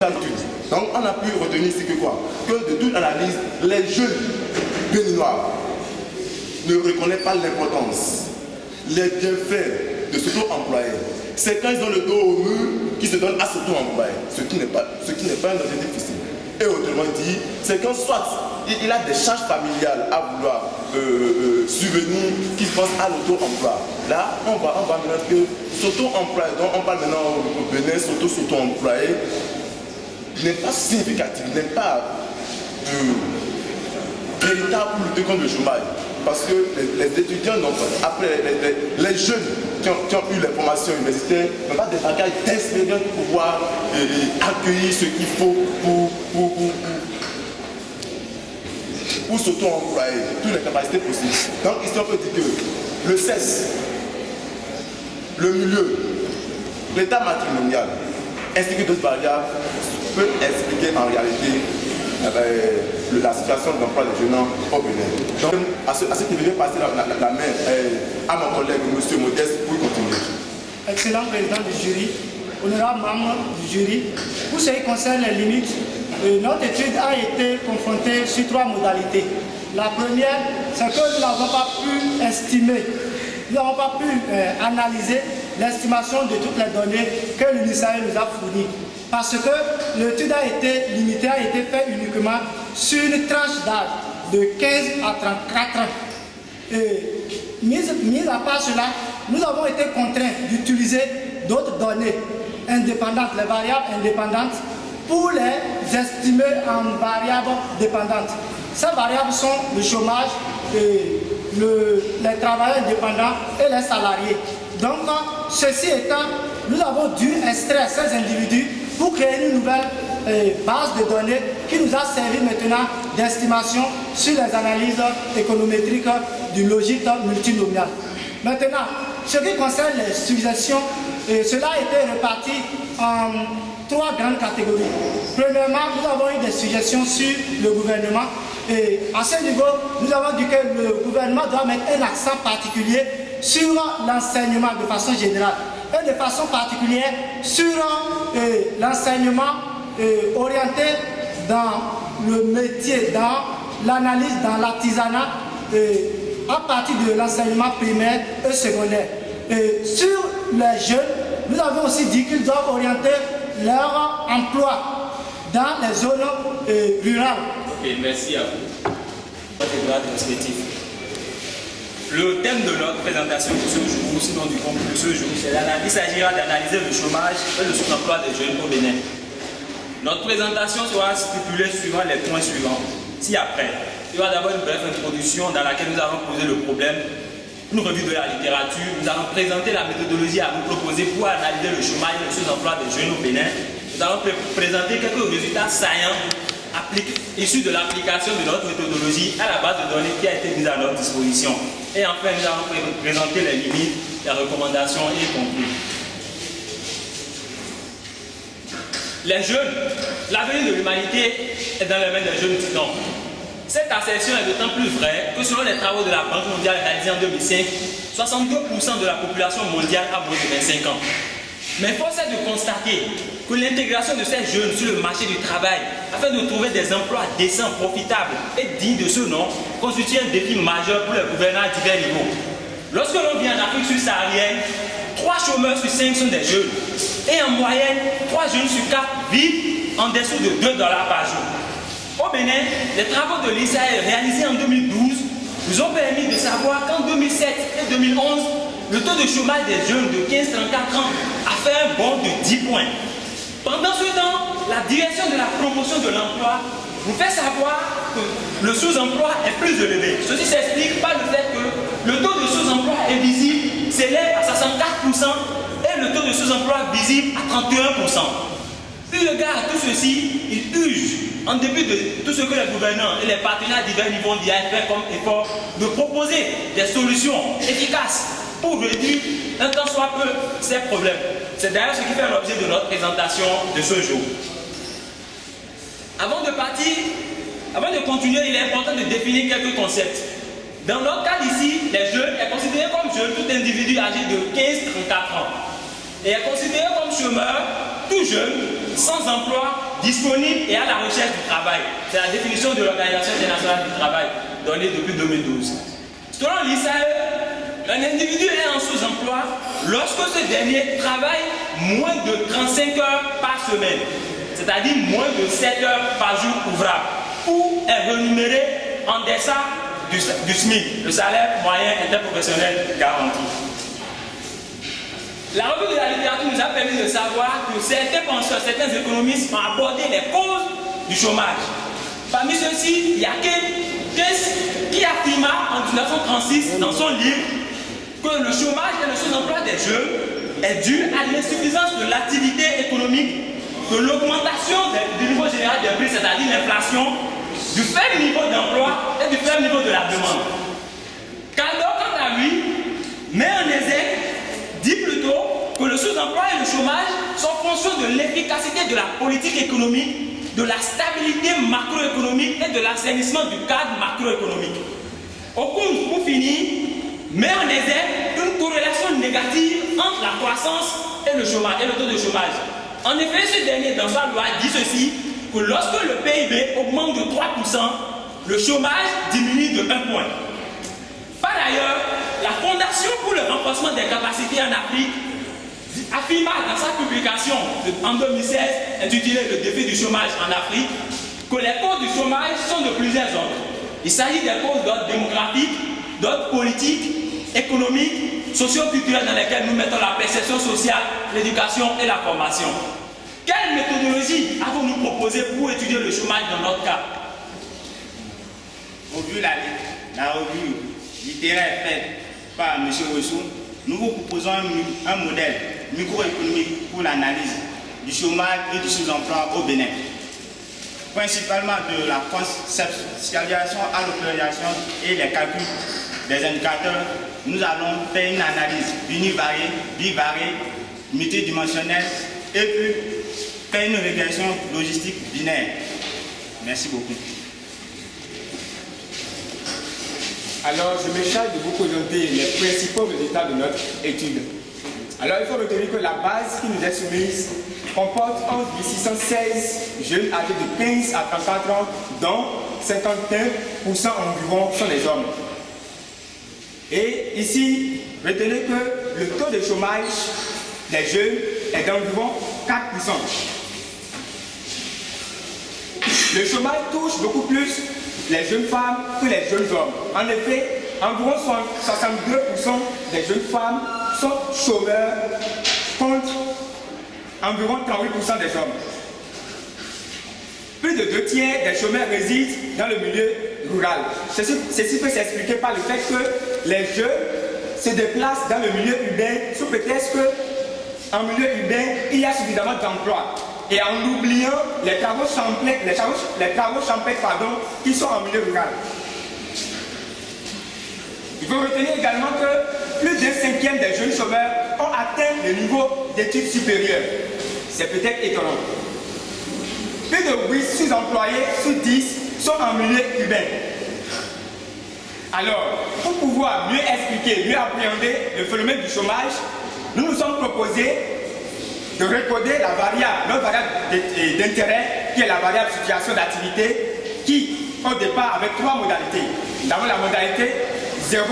Donc on a pu retenir ici que quoi? Que de toute analyse, les jeunes béninois ne reconnaissent pas l'importance, les bienfaits de s'auto-employer. C'est quand ils ont le dos au mur qu'ils se donnent à s'auto-employer, ce qui n'est pas un objectif difficile. Et autrement dit, c'est quand soit il a des charges familiales à vouloir subvenir qu'il pense à l'auto-emploi. Là, on va maintenant que s'auto-employer, donc on parle maintenant au Bénin, s'auto-employer, n'est pas significatif, n'est pas véritable pour lutter contre le chômage. Parce que les étudiants, donc, après les jeunes qui ont eu les formations universitaires, n'ont pas des bagages d'expérience pour pouvoir accueillir ce qu'il faut pour s'auto-employer, toutes les capacités possibles. Donc ici on peut dire que le CES, le milieu, l'état matrimonial, ainsi que d'autres variables, peut expliquer en réalité la situation d'emploi des jeunes au Bénin. Donc, à ce niveau, je vais passer la main à mon collègue, M. Modeste, pour continuer. Excellent président du jury, honorable membre du jury, pour ce qui concerne les limites, notre étude a été confrontée sur 3 modalités. La première, c'est que nous n'avons pas pu estimer, nous n'avons pas pu analyser l'estimation de toutes les données que l'UNICEF nous a fournies. Parce que l'étude a été limitée, a été faite uniquement sur une tranche d'âge de 15 à 34 ans. Et mis à part cela, nous avons été contraints d'utiliser d'autres données indépendantes, les variables indépendantes, pour les estimer en variables dépendantes. Ces variables sont le chômage, les travailleurs indépendants et les salariés. Donc, ceci étant, nous avons dû extraire ces individus pour créer une nouvelle base de données qui nous a servi maintenant d'estimation sur les analyses économétriques du logique multinomial. Maintenant, ce qui concerne les suggestions, cela a été réparti en 3 grandes catégories. Premièrement, nous avons eu des suggestions sur le gouvernement et à ce niveau, nous avons dit que le gouvernement doit mettre un accent particulier sur l'enseignement de façon générale et de façon particulière sur l'enseignement orienté dans le métier, dans l'analyse, dans l'artisanat, à partir de l'enseignement primaire et secondaire. Et sur les jeunes, nous avons aussi dit qu'ils doivent orienter leur emploi dans les zones rurales. Ok, merci à vous. Le thème de notre présentation de ce jour, sinon du concours de ce jour, il s'agira d'analyser le chômage et le sous-emploi des jeunes au Bénin. Notre présentation sera stipulée suivant les points suivants. Ci-après, il y aura d'abord une brève introduction dans laquelle nous allons poser le problème, une revue de la littérature, nous allons présenter la méthodologie à vous proposer pour analyser le chômage et le sous-emploi des jeunes au Bénin. Nous allons présenter quelques résultats saillants issus de l'application de notre méthodologie à la base de données qui a été mise à notre disposition. Et enfin, nous allons présenter les limites, les recommandations et les conclus. Les jeunes, l'avenir de l'humanité est dans les mains des jeunes titans. Cette assertion est d'autant plus vraie que selon les travaux de la Banque mondiale réalisés en 2005, 62% de la population mondiale a moins de 25 ans. Mais force est de constater que l'intégration de ces jeunes sur le marché du travail afin de trouver des emplois décents, profitables et dignes de ce nom constitue un défi majeur pour les gouvernants à divers niveaux. Lorsque l'on vient en Afrique subsaharienne, 3 chômeurs sur 5 sont des jeunes. Et en moyenne, 3 jeunes sur 4 vivent en dessous de $2 par jour. Au Bénin, les travaux de l'ISAE réalisés en 2012 nous ont permis de savoir qu'en 2007 et 2011, le taux de chômage des jeunes de 15-34 ans a fait un bond de 10 points. Pendant ce temps, la direction de la promotion de l'emploi nous fait savoir que le sous-emploi est plus élevé. Ceci s'explique par le fait que le taux de sous-emploi invisible s'élève à 64% et le taux de sous-emploi visible à 31%. Eu égard à tout ceci, il urge, en dépit de tout ce que les gouvernants et les partenaires à divers niveaux d'IA fait comme effort, de proposer des solutions efficaces pour réduire un tant soit peu ces problèmes. C'est d'ailleurs ce qui fait l'objet de notre présentation de ce jour. Avant de continuer, il est important de définir quelques concepts. Dans notre cas ici, les jeunes est considéré comme jeune tout individu âgé de 15-34 ans et est considéré comme chômeur tout jeune, sans emploi, disponible et à la recherche du travail. C'est la définition de l'Organisation internationale du travail donnée depuis 2012. Selon l'ISAE, un individu est en sous-emploi lorsque ce dernier travaille moins de 35 heures par semaine, c'est-à-dire moins de 7 heures par jour ouvrable, ou est rémunéré en deçà du SMIC, le salaire moyen interprofessionnel garanti. La revue de la littérature nous a permis de savoir que certains penseurs, certains économistes ont abordé les causes du chômage. Parmi ceux-ci, il y a Keynes qui affirma en 1936 dans son livre que le chômage et le sous-emploi des jeunes est dû à l'insuffisance de l'activité économique, de l'augmentation du niveau général des prix, c'est-à-dire l'inflation, du faible niveau d'emploi et du faible niveau de la demande. Kaldor, quant à lui, met en exergue, dit plutôt que le sous-emploi et le chômage sont fonction de l'efficacité de la politique économique, de la stabilité macroéconomique et de l'assainissement du cadre macroéconomique. Okun, pour finir, met en exergue une corrélation négative entre la croissance et le chômage et le taux de chômage. En effet, ce dernier, dans sa loi, dit ceci, que lorsque le PIB augmente de 3%, le chômage diminue de 1 point. Par ailleurs, la Fondation pour le renforcement des capacités en Afrique affirma dans sa publication en 2016 intitulée Le défi du chômage en Afrique que les causes du chômage sont de plusieurs ordres. Il s'agit des causes d'ordre démographique, d'ordre politique, économique, socio-culturel dans lesquelles nous mettons la perception sociale, l'éducation et la formation. Quelle méthodologie avons-nous proposé pour étudier le chômage dans notre cas? Au vu de la revue littéraire faite par M. Rousseau, nous vous proposons un modèle microéconomique pour l'analyse du chômage et du sous-emploi au Bénin. Principalement de la conceptualisation à l'opération et les calculs des indicateurs, nous allons faire une analyse univariée, bivariée, multidimensionnelle et puis faire une régression logistique binaire. Merci beaucoup. Alors, je me charge de vous présenter les principaux résultats de notre étude. Alors, il faut retenir que la base qui nous est soumise comporte 11 616 jeunes âgés de 15 à 34 ans, dont 51% environ sont des hommes. Et ici, retenez que le taux de chômage des jeunes est d'environ 4%. Le chômage touche beaucoup plus les jeunes femmes que les jeunes hommes. En effet, environ 62% des jeunes femmes sont chômeurs contre environ 38% des hommes. Plus de 2 tiers des chômeurs résident dans le milieu rural. Ceci peut s'expliquer par le fait que les jeunes se déplacent dans le milieu urbain sous prétexte qu'en milieu urbain, il y a suffisamment d'emplois. Et en oubliant les travaux champêtres qui sont en milieu rural. Il faut retenir également que plus d'un cinquième des jeunes chômeurs ont atteint le niveau d'études supérieures. C'est peut-être étonnant. Plus de 8 sous-employés sur 10 sont en milieu urbain. Alors, pour pouvoir mieux expliquer, mieux appréhender le phénomène du chômage, nous nous sommes proposés de recoder la variable, notre variable d'intérêt, qui est la variable situation d'activité, qui au départ avec 3 modalités. Nous avons la modalité 0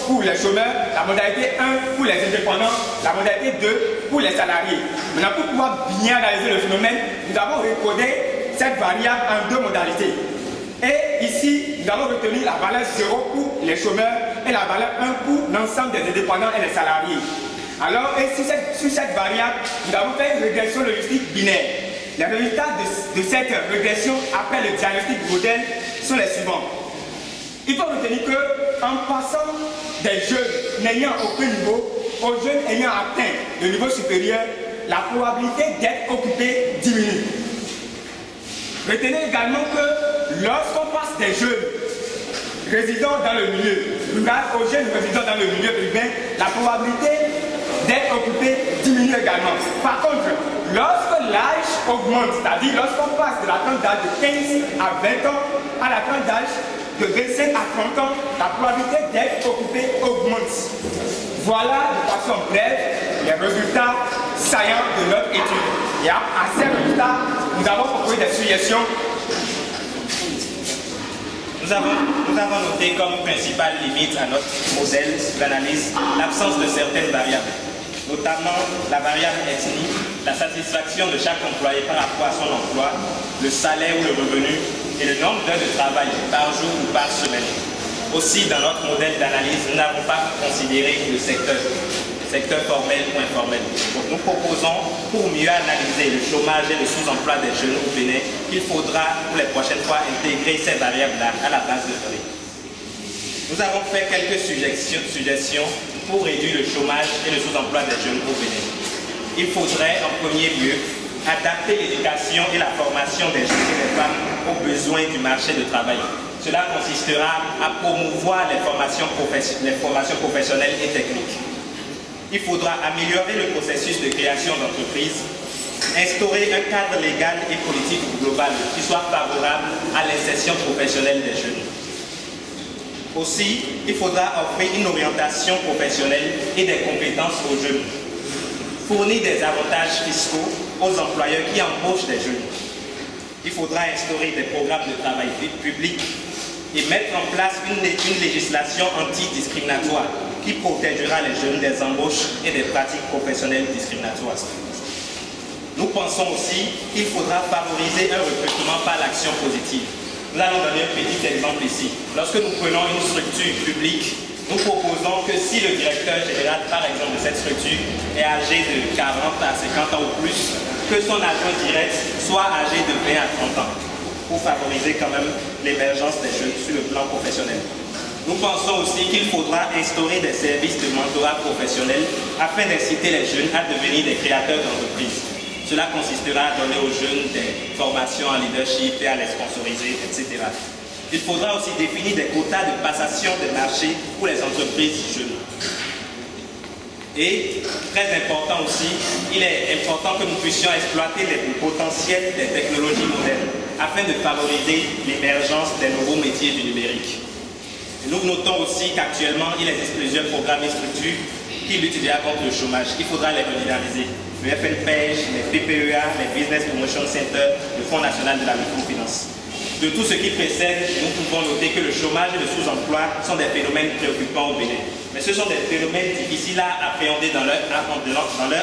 pour les chômeurs, la modalité 1 pour les indépendants, la modalité 2 pour les salariés. Maintenant, pour pouvoir bien analyser le phénomène, nous avons recodé cette variable en 2 modalités. Et ici, nous avons retenu la valeur 0 pour les chômeurs et la valeur 1 pour l'ensemble des indépendants et les salariés. Alors, et sur cette variable, nous avons fait une régression logistique binaire. Les résultats de cette régression après le diagnostic du modèle sont les suivants. Il faut retenir qu'en passant des jeunes n'ayant aucun niveau aux jeunes ayant atteint le niveau supérieur, la probabilité d'être occupé diminue. Retenez également que lorsqu'on passe des jeunes résidant dans le milieu rural aux jeunes résidant dans le milieu urbain, la probabilité d'être occupé diminue également. Par contre, lorsque l'âge augmente, c'est-à-dire lorsqu'on passe de la tranche d'âge de 15 à 20 ans à la tranche d'âge de 25 à 30 ans, la probabilité d'être occupé augmente. Voilà de façon brève les résultats saillants de notre étude. Et à ces résultats, nous avons proposé des suggestions. Nous avons noté comme principale limite à notre modèle d'analyse l'absence de certaines variables, notamment la variable ethnie, la satisfaction de chaque employé par rapport à son emploi, le salaire ou le revenu et le nombre d'heures de travail par jour ou par semaine. Aussi, dans notre modèle d'analyse, nous n'avons pas considéré le secteur formel ou informel. Donc nous proposons, pour mieux analyser le chômage et le sous-emploi des jeunes au Bénin, qu'il faudra pour les prochaines fois intégrer ces variables-là à la base de données. Nous avons fait quelques suggestions pour réduire le chômage et le sous-emploi des jeunes au Bénin. Il faudrait en premier lieu adapter l'éducation et la formation des jeunes et des femmes aux besoins du marché de travail. Cela consistera à promouvoir les formations professionnelles et techniques. Il faudra améliorer le processus de création d'entreprises, instaurer un cadre légal et politique global qui soit favorable à l'insertion professionnelle des jeunes. Aussi, il faudra offrir une orientation professionnelle et des compétences aux jeunes. Fournir des avantages fiscaux aux employeurs qui embauchent des jeunes. Il faudra instaurer des programmes de travail public et mettre en place une législation antidiscriminatoire qui protégera les jeunes des embauches et des pratiques professionnelles discriminatoires. Nous pensons aussi qu'il faudra favoriser un recrutement par l'action positive. Nous allons donner un petit exemple ici. Lorsque nous prenons une structure publique, nous proposons que si le directeur général, par exemple, de cette structure est âgé de 40 à 50 ans ou plus, que son adjoint direct soit âgé de 20 à 30 ans, pour favoriser quand même l'émergence des jeunes sur le plan professionnel. Nous pensons aussi qu'il faudra instaurer des services de mentorat professionnel afin d'inciter les jeunes à devenir des créateurs d'entreprises. Cela consistera à donner aux jeunes des formations en leadership et à les sponsoriser, etc. Il faudra aussi définir des quotas de passation des marchés pour les entreprises jeunes. Et, très important aussi, il est important que nous puissions exploiter les potentiels des technologies modernes afin de favoriser l'émergence des nouveaux métiers du numérique. Nous notons aussi qu'actuellement, il existe plusieurs programmes et structures qui luttent déjà contre le chômage. Il faudra les redynamiser. Le FNPEJ, les PPEA, les Business Promotion Center, le Fonds national de la microfinance. De tout ce qui précède, nous pouvons noter que le chômage et le sous-emploi sont des phénomènes préoccupants au Bénin. Mais ce sont des phénomènes difficiles à appréhender dans leur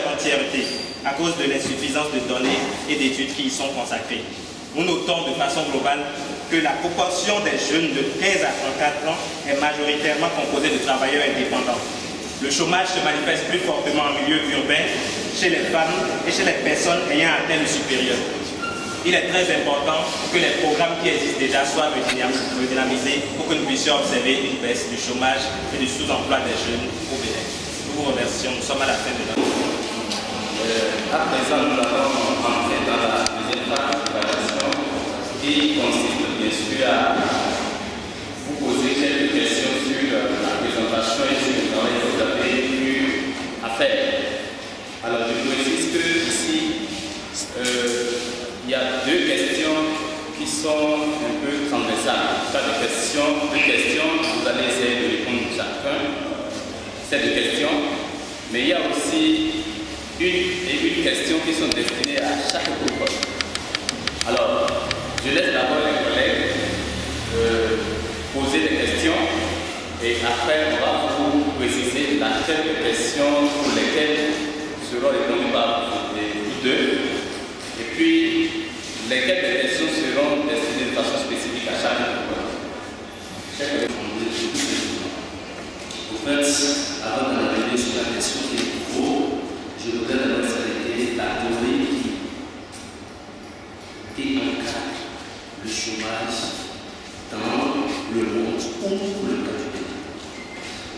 entièreté à cause de l'insuffisance de données et d'études qui y sont consacrées. Nous notons de façon globale que la proportion des jeunes de 15 à 34 ans est majoritairement composée de travailleurs indépendants. Le chômage se manifeste plus fortement en milieu urbain, chez les femmes et chez les personnes ayant atteint le supérieur. Il est très important que les programmes qui existent déjà soient redynamisés pour que nous puissions observer une baisse du chômage et du sous-emploi des jeunes au Bénin. Nous vous remercions, nous sommes à la fin de notre à présent, nous allons entrer dans la deuxième phase d'évaluation qui consiste bien sûr à vous poser quelques questions sur la présentation et sur le travail que vous avez eu à faire. Alors, je précise que ici, il y a deux questions qui sont un peu transversales. Pas de questions, vous allez essayer de répondre chacun ces deux questions, mais il y a aussi une question qui sont destinées à chaque groupe. Alors, je laisse d'abord les collègues poser des questions et après on va vous préciser laquelle question pour lesquelles seront répondues par vous deux. Et puis, lesquelles questions seront destinées de façon spécifique à chaque groupe. En fait, avant d'arriver sur la question des niveaux, je voudrais d'abord s'arrêter la théorie qui encadre le chômage dans le monde ou le cas du pays.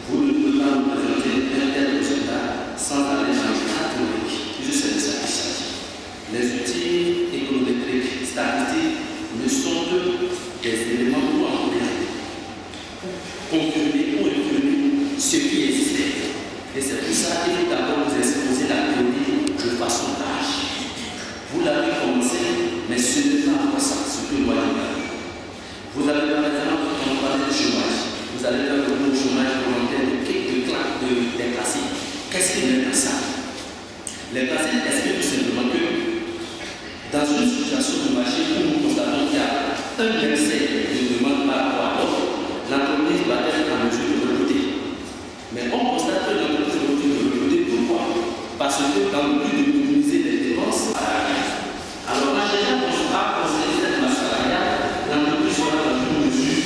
Vous ne pouvez pas nous présenter un tel résultat sans aller dans le cas théorique. Je sais de ça qu'il s'agit. Les outils économétriques, statistiques ne sont que des éléments pour confirmer ou infirmer ce qui existait. Et c'est pour ça qu'il faut d'abord vous exposer la théorie de façon large. Vous l'avez commencé, mais ce n'est pas encore ça, ce que moi je parle. Vous avez par exemple, quand on parle de chômage, vous allez faire le chômage volontaire des classiques. Qu'est-ce qu'il y a dans ça? Les classiques expliquent tout simplement que un excès de demande par rapport à l'offre, l'entreprise va être en mesure de recruter. Mais on constate que l'entreprise est en mesure de recruter. Pourquoi? Parce que dans le but de minimiser les dépenses salariales. Alors, en général, quand on va considérer cette masse salariale, l'entreprise sera dans une mesure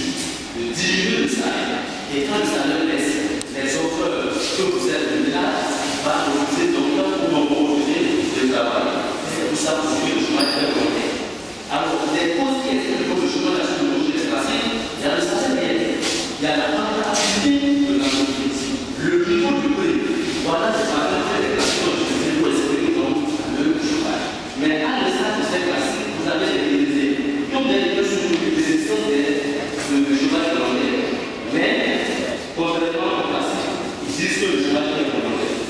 de diminuer le salaire. Et quand le salaire baisse, les offres que vous êtes là vont refuser donc là pour refuser le travail. C'est pour ça que le chômage est très complet. Alors, les causes qui expliquent le chômage sur le marché classique, il y a le salaire réel, il y a la rentabilité de l'entreprise, le niveau du prix. Voilà ce qu'on appelle les classiques pour expliquer donc le chômage. Mais à l'instant de ces classiques, vous avez réalisé comme des lieux sur l'utilisation du chômage volontaire. Mais, contrairement aux classiques, ils disent que le chômage est volontaire.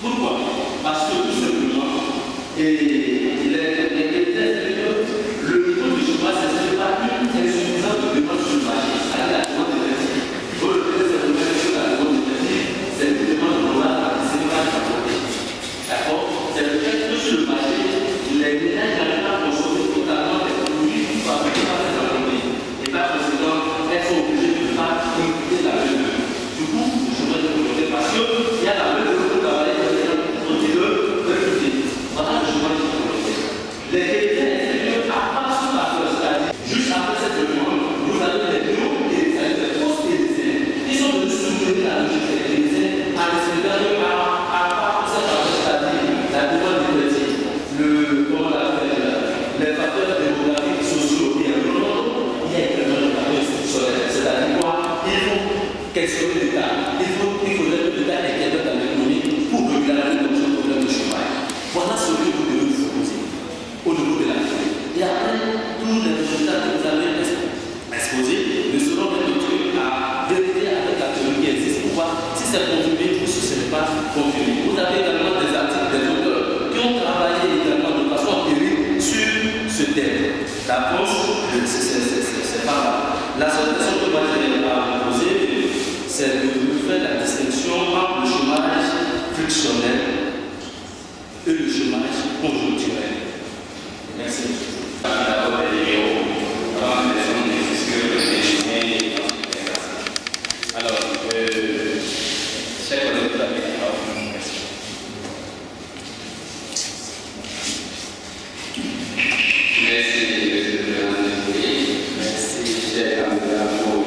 Pourquoi? Parce que tout simplement, le niveau du chômage, ce n'est pas une insuffisance de demande sur le marché. C'est la demande de l'effectif. Pour le président, la demande de l'effectif, c'est une demande globale participée par la santé. D'accord? C'est le fait que sur le marché, les ménages n'arrivent pas à consommer totalement les produits fabriqués par les entreprises. Et par conséquent, elles sont obligées de ne pas recruter la main-d'œuvre. Du coup, le chômage est volontaire parce qu'il y a la main-d'œuvre pour travailler dans les entreprises de recruter. Voilà le chômage est volontaire. Les qualités extérieures, à part sur la c'est-à-dire juste après cette demande, vous avez les bureaux et les postes télévisés. Ils sont venus soutenir la logique des télévisés en expliquant que à part cette c'est-à-dire la demande des petits, les facteurs démographiques, sociaux et environnementaux, il y a également les facteurs institutionnels. C'est-à-dire quoi? Il faut questionner l'État. Il faudrait que l'État intervienne dans l'économie pour régulariser ce problème de chômage. Voilà ce que vous devez vous poser au niveau de la vie. Et après, tous les résultats que vous avez exposés ne seront réduits à vérifier avec la théorie qui existe pour voir si c'est confirmé ou si ce n'est pas confirmé. Vous avez également des articles, des auteurs qui ont travaillé également de façon empirique sur ce thème. L'approche, c'est pas mal. La seule question que moi j'ai à vous poser, c'est de faire la distinction entre le chômage frictionnel et le chômage conjoncturel. Merci. D'abord, les numéros, avant les zones des fiscaux, les alors, chers collègues, vous avez la parole pour une question. Merci, Monsieur le Président. Merci, cher candidat, pour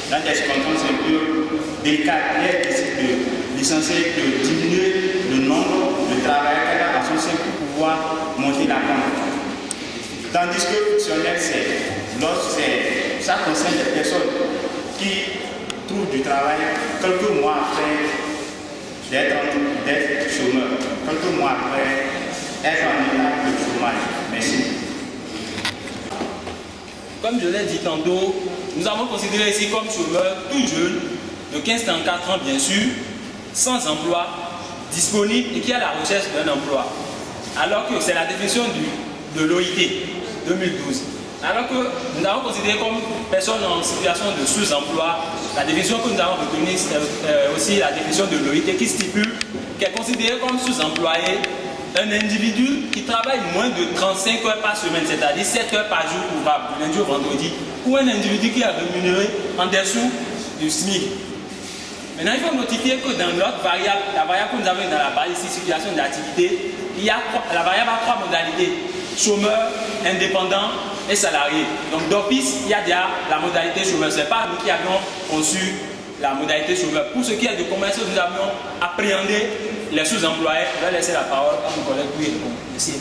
dans des circonstances un peu délicates, elle décide de licencier, de diminuer le nombre de travailleurs qu'elle a en son sein pour pouvoir monter la pente. Tandis que le fonctionnaire, ça concerne des personnes qui trouvent du travail quelques mois après d'être chômeur, quelques mois après être en état de chômage. Merci. Comme je l'ai dit tantôt, nous avons considéré ici comme chômeur tout jeune, de 15 à 4 ans bien sûr, sans emploi, disponible et qui est à la recherche d'un emploi. Alors que c'est la définition de l'OIT 2012. Alors que nous avons considéré comme personne en situation de sous-emploi, la définition que nous avons retenue, c'est aussi la définition de l'OIT qui stipule qu'elle est considérée comme sous-employé un individu qui travaille moins de 35 heures par semaine, c'est-à-dire 7 heures par jour ouvrable, du lundi au vendredi, ou un individu qui est rémunéré en dessous du SMIC. Maintenant, il faut notifier que dans l'autre variable, la variable que nous avons dans la barre ici, situation d'activité, la variable a 3 modalités: chômeur, indépendant et salarié. Donc d'office, il y a déjà la modalité chômeur. Ce n'est pas nous qui avions conçu la modalité chômeur. Pour ce qui est de commerce, nous avions appréhendé les sous-employés. Je vais laisser la parole à mon collègue pour y répondre. Merci.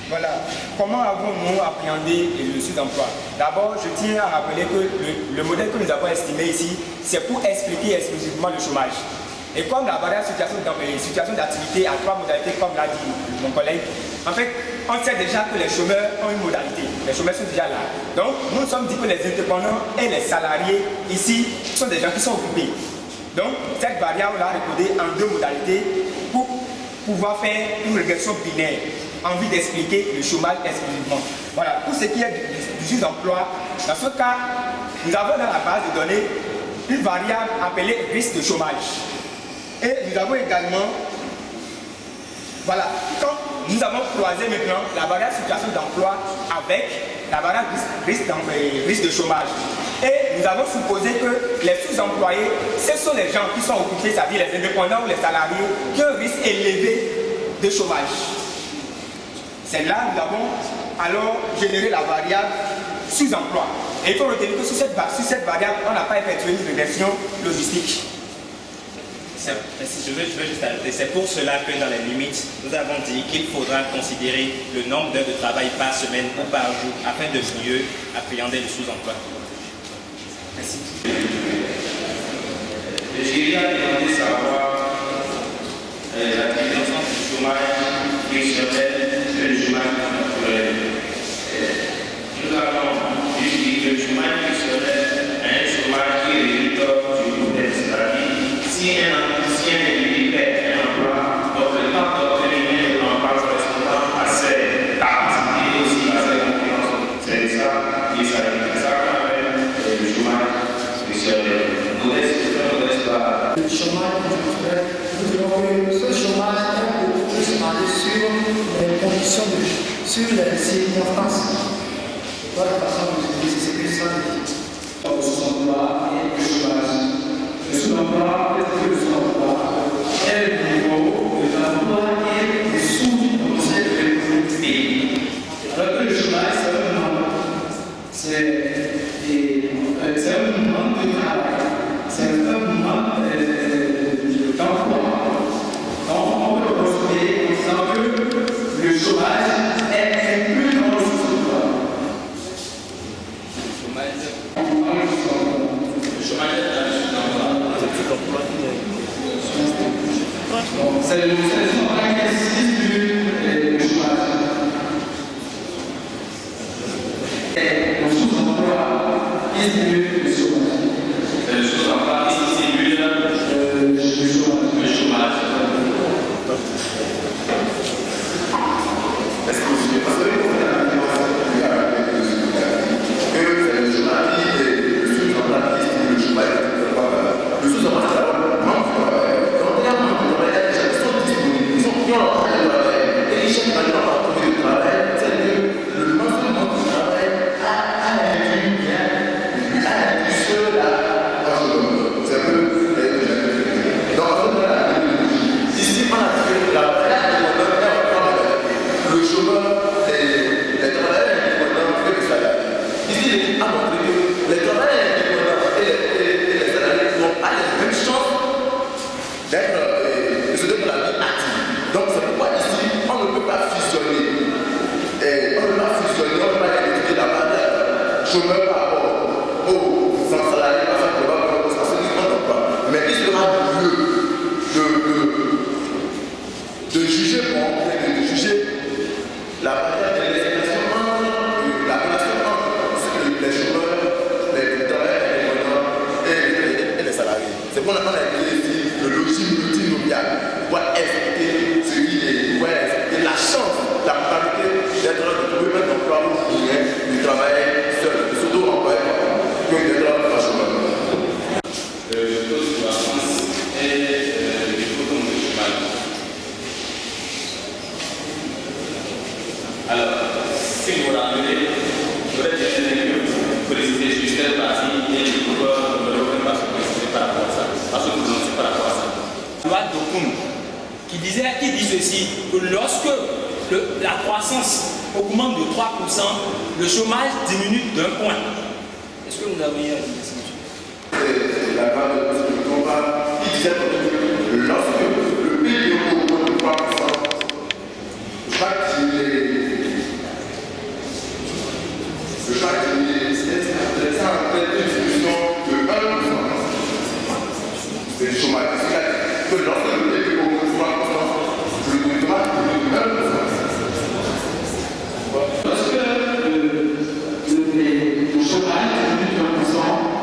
Voilà. Comment avons-nous appréhendé le sous-emploi? D'abord, je tiens à rappeler que le modèle que nous avons estimé ici, c'est pour expliquer exclusivement le chômage. Et comme la variable situation d'activité a 3 modalités, comme l'a dit mon collègue, en fait, on sait déjà que les chômeurs ont une modalité. Les chômeurs sont déjà là. Donc, nous nous sommes dit que les indépendants et les salariés ici sont des gens qui sont occupés. Donc, cette variable-là est codée en 2 modalités pour pouvoir faire une régression binaire. Envie d'expliquer le chômage exclusivement. Voilà, pour ce qui est du sous-emploi, dans ce cas, nous avons dans la base de données une variable appelée risque de chômage. Et nous avons également, voilà, quand nous avons croisé maintenant la variable situation d'emploi avec la variable risque de chômage. Et nous avons supposé que les sous-employés, ce sont les gens qui sont occupés, c'est-à-dire les indépendants ou les salariés, qui ont un risque élevé de chômage. C'est là que nous avons alors généré la variable sous-emploi. Et il faut retenir que sur cette variable, on n'a pas effectué une régression logistique. Je veux juste ajouter, c'est pour cela que dans les limites, nous avons dit qu'il faudra considérer le nombre d'heures de travail par semaine ou par jour afin de mieux appréhender le sous-emploi. Merci. J'ai demandé de savoir la définition du chômage fonctionnel et le chômage naturel. Nous avons dit que le chômage fonctionnel est un chômage qui résulte du contexte, c'est-à-dire si un individu perd un emploi, donc le temps d'obtenir un emploi correspondant à ses activités et aussi à ses compétences. C'est ça qui s'appelle le chômage fonctionnel. Le chômage naturel, nous dirons que ce chômage est beaucoup plus basé sur les conditions de vie, sur les circonstances. Voilà la façon de utiliser ces questions. Le sous-emploi et le chômage. Le sous-emploi, qu'est-ce que le sous-emploi? Est le niveau de l'emploi qui est sous du conseil de productivité. Alors que le chômage, c'est un mouvement de travail. C'est un mouvement d'emploi. Donc, on peut procéder en disant que le chômage est inclus dans le sous-emploi. Le chômage est dans le sous-emploi. C'est le sous-emploi qui institue le chômage. Et le sous-emploi institue le chômage. C'est le sous-emploi qui stimule le chômage. Est-ce que vous êtes passé que le chômage le sous-emploi qui stimule le chômage, le sous-emploi, quand il y a un manque de travail, les gens sont disponibles. juger bon, de juger la manière de l'expression entre la relation entre les chômeurs, les travailleurs, et les salariés. C'est pour qu'on a appelé ici le logis multinomial pour expliquer ce qui est, pour expliquer la chance, la probabilité d'être de trouver un emploi où il y a du travail seul, surtout employé, que d'être un chômeur. Le taux de croissance est le taux de chômage. Alors, si vous vous rappelez, j'aurais bien précisé juste cette partie et pourquoi ne revenez pas se préciser par rapport à ça, parce que vous prononcez par rapport à ça. Loi Dokun qui dit ceci, que lorsque la croissance augmente de 3%, le chômage diminue d'1 point. Est-ce que vous avez une description? La part de ce combat, il disait que lorsque le PIB augmente de 3%, je crois qu'il est. Je crois qu'il est intéressant à faire une discussion de 1%. C'est le chômage. Que lorsque le PIB augmente de 3%, le chômage diminue de 1%. Lorsque le chômage diminue de 1%,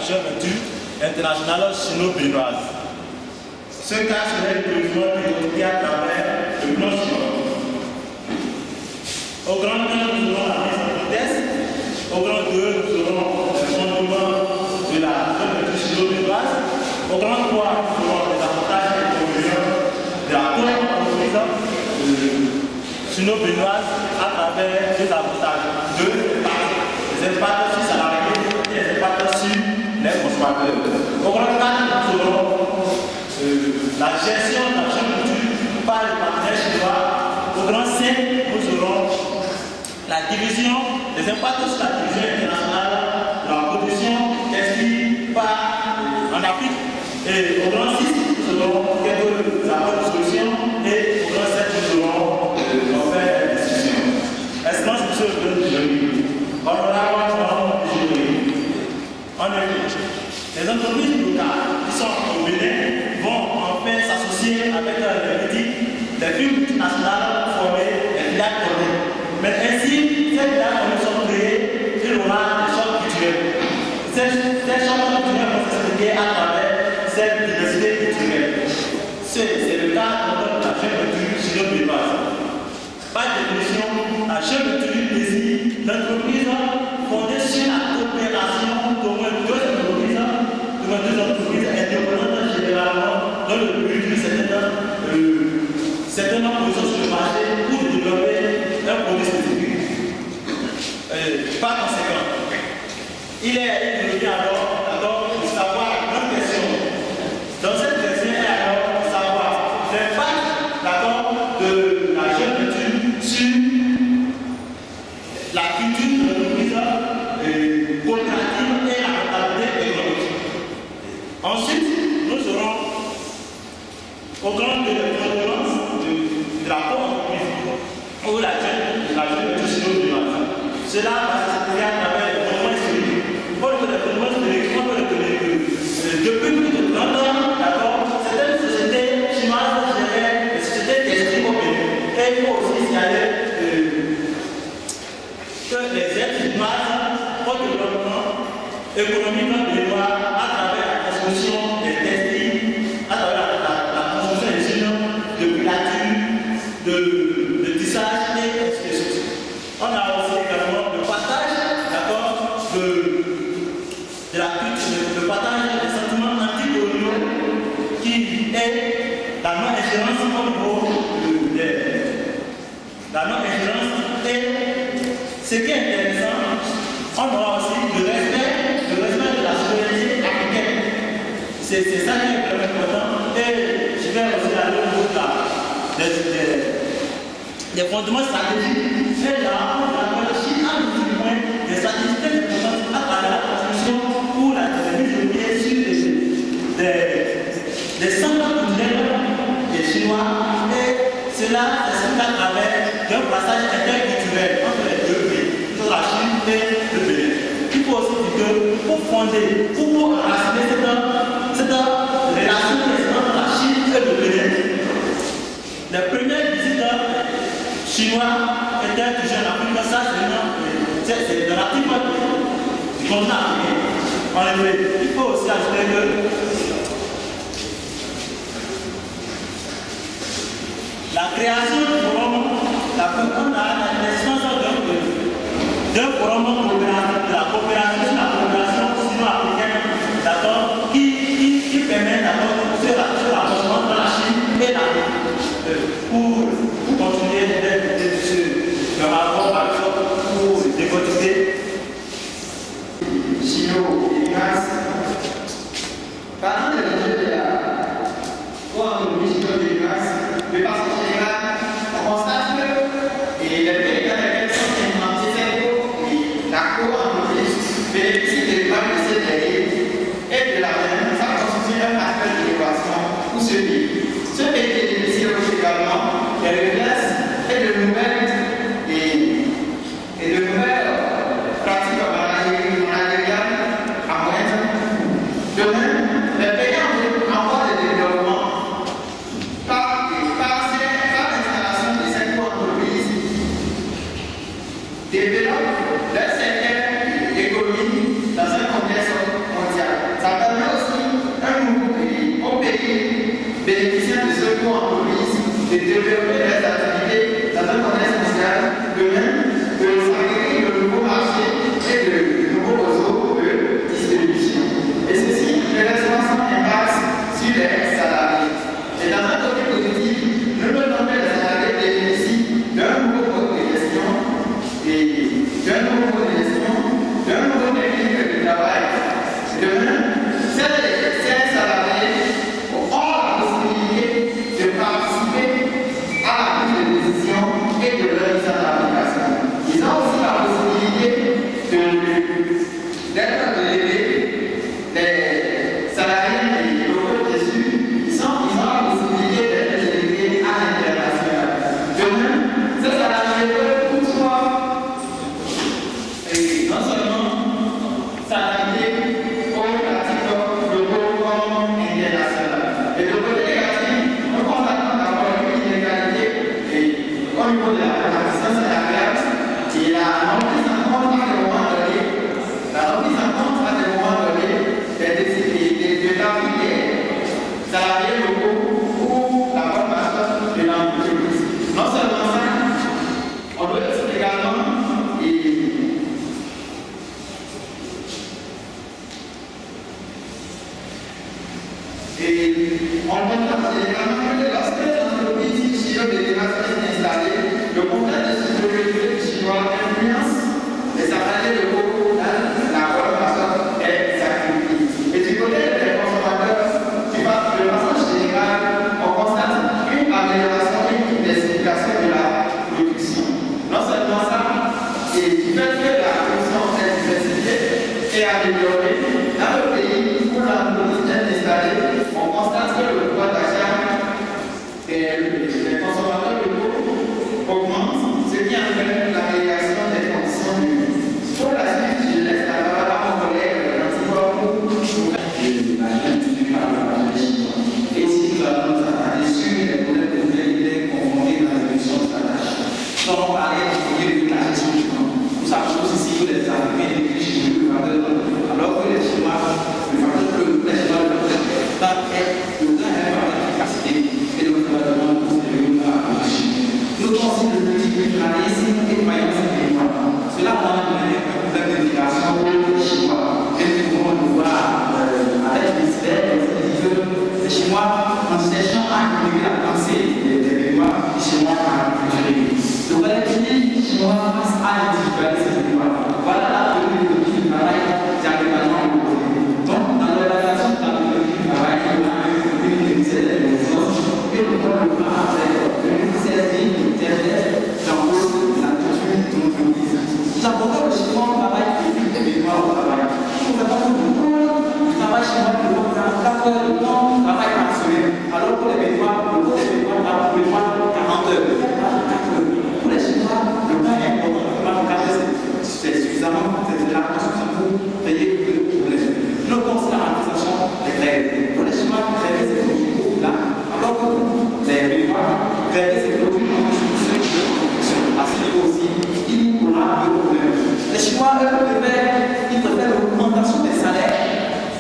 joint venture internationale sino-béninoise. Ce cas serait le besoin piloté à travers le plan suivant. Au grand 1, nous aurons la mise en contexte. Au grand 2, nous aurons le fondement de la joint venture sino-béninoise. Au grand 3, nous aurons les avantages et les inconvénients de la co-entreprise sino-béninoise à travers deux avantages. Les impacts sur les salariés et les impacts sur les consommateurs. Au grand 4, nous aurons la gestion de la joint venture par les partenaires chinois. Au grand 5, nous aurons la division, les impacts sur la division internationale de la production textile en Afrique. Et au grand 6, nous aurons quelques apports de solutions. Et au grand 7, nous aurons fait des discussions. Excellence, monsieur le président, honorable jury. En effet, les entreprises locales qui sont au Bénin vont enfin s'associer avec les firmes multinationales pour former les filiales communes. Mais ainsi, ces filiales communes sont créées, il y aura des chocs culturels. Ces chocs culturels vont s'expliquer à travers cette diversité culturelle. C'est le cas de la joint venture sino-béninoise. Par définition, la joint venture désigne l'entreprise fondée sur la coopération d'au moins deux entreprises indépendantes généralement dans le but d'une certaine position sur le marché pour développer un produit spécifique. Par conséquent, il est développé alors de savoir la grande question. Dans cette question, il est alors de savoir l'impact de la joint venture sur la culture de l'entreprise coopérative et la rentabilité économique. Ensuite, nous aurons au grand de l'indépendance de la co-entreprise ou la joint venture sino-béninoise. Cela va s'expliquer à travers les fondements historiques. Pour les fondements historiques, on peut le connaître depuis plus de 30 ans, d'accord, certaines sociétés chinoises géraient les sociétés textiles au Bénin. Et il faut aussi signaler que les aides chinoises au développement économique béninois à travers la construction des textiles, à travers la construction des usines de filature, de tissage et ainsi de suite. On a aussi également le partage, d'accord, de la culture, le partage des sentiments anticoloniaux qui est la non-ingérence au niveau de la non-ingérence. Et ce qui est intéressant, on aura aussi le respect de la souveraineté africaine. C'est ça qui est vraiment important. Et je vais aussi aller au bout des fondements stratégiques. Et là, on va réfléchir à des stratégies très importantes à travers la construction pour la mise de pied sur des centres culturels des Chinois. Et cela s'explique à travers un passage interculturel entre les deux pays, entre la Chine et le Bénin. Il faut aussi dire que pour fonder, pour enraciner cette relation entre la Chine et le Bénin, les premiers visiteurs chinois étaient toujours en Afrique. Ça, c'est dans l'Afrique du continent africain. En effet, il faut aussi ajouter que la création du forum, on a la naissance d'un forum de la coopération sino-africaine, d'accord, qui permet d'abord de se rapprocher entre la Chine et l'Afrique pour continuer le rapport pour décortiquer chino-béninoise. Parlant de l'enjeu de la co-entreprise chino-béninoise, de façon générale, on constate que les pays dans lesquels sont implantés ces la co-entreprise bénéficie des droits de ces derniers et de la même, ça constitue un facteur d'innovation pour ce pays. Ce pays bénéficie aussi également des reverses et de nouvelles pratiques managériales à moyen terme. De même, les pays en voie de développement par l'installation de ces entreprises développent leur secteur économique dans un contexte mondial. Et on constate généralement que lorsque l'entreprise chino-béninoise est installée, le contact de sécurité chinois influence les salariés locaux dans la bonne façon des activités. Et du côté des consommateurs, de façon générale, on constate une amélioration et une diversification de la production. Non seulement ça, et du fait que la production est diversifiée et améliorée, dans le pays où l'entreprise est installée, on constate que le pouvoir d'achat des consommateurs locaux augmente, ce qui entraîne l'amélioration des conditions de vie. Pour la suite, je laisse la parole à mon collègue et si nous allons nous attarder sur les problèmes auxquels il est confronté dans l'exécution de sa tâche. Nous allons parler du premier de la gestion du temps. Nous savons tous ici que les arrivées des Chinois, alors que les Chinois, le facteur que les Chinois le temps est le temps d'efficacité et le gouvernement de ces à la Chine. Nous avons aussi le multiculturalisme et croyance chinois. Cela va amener un problème d'intégration aux Chinois. Et nous pouvons le voir avec les experts, les Chinois, en cherchant à intégrer la pensée des Béninois, les Chinois à culturer. Le collectivisme chinois face à l'individualisme béninois. Voilà la méthodologie du travail diamétralement opposée. Donc, dans l'organisation de la méthodologie du travail, il y a une ministère des ressources et le gouvernement avec le ministère des Intérêts dans la culture de l'entreprise. Nous abordons le chinois au travail et les Béninois au travail. Nous avons le travail chinois de l'homme dans 4 heures de temps, travail par semaine. Alors que les Béninois, le cours des Béninois, 40 heures. Pour les Chinois, le pain est important. C'est suffisamment, c'est la construction pour payer le problème. Le constat à l'organisation des grèves. Pour les Chinois, grève c'est produit là, alors que les Béninois, grève c'est produit en construction de production. À ce niveau aussi, il y aura deux problèmes. Les Chinois, eux, ils préfèrent l'augmentation des salaires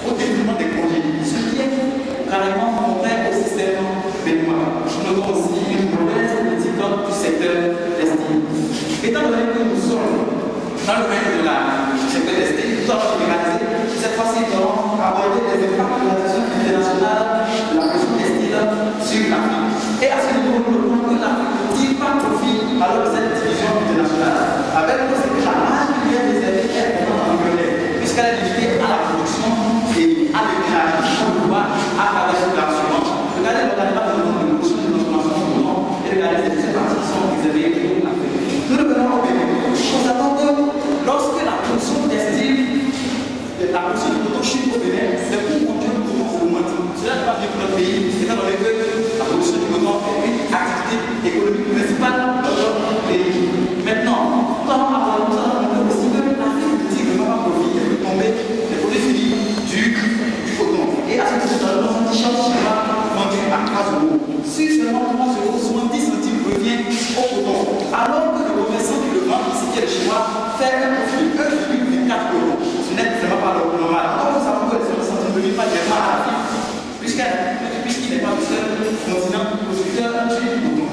au détriment des congés, ce qui est carrément contraire au système béninois. Nous notons aussi une mauvaise politique du secteur d'estime. Étant donné que nous sommes dans le domaine du secteur d'estime, nous allons généraliser. Cette fois-ci, nous allons aborder les impacts de la gestion internationale de la gestion d'estime sur l'Afrique. Et à ce niveau, nous notons que l'Afrique ne tire pas profit alors de cette division internationale. Avec nous, c'est que la marge millième des effets est vraiment embryonnaire, puisqu'elle est limitée à la production et à l'éclairage. On le voit à travers ce largement. Regardez l'organisation de la production de transformation et regardez ces parties qui sont réservées pour l'Afrique. Nous revenons au Bénin. Nous constatons que lorsque la production d'estime, la production de protochine au Bénin, les coûts continuent de augmenter. Cela n'est pas bien pour notre pays, étant donné que la production du coton est une activité économique principale dans notre pays. Maintenant, nous allons montrer aussi que l'Afrique ne tire vraiment pas profit et peut tomber des produits finis du coton. Et à ce moment-là, nous avons un t-shirt chinois vendu à 3 euros. Si seulement 3 euros, 70 centimes revient au coton. Alors que le commerçant qui le vend, ici qui est le chinois, fait un profit de 1,4 euros. Ce n'est vraiment pas le normal. Alors nous savons que les 70 centimes ne viennent pas directement à l'Afrique, puisqu'il n'est pas le seul continent producteur du coton.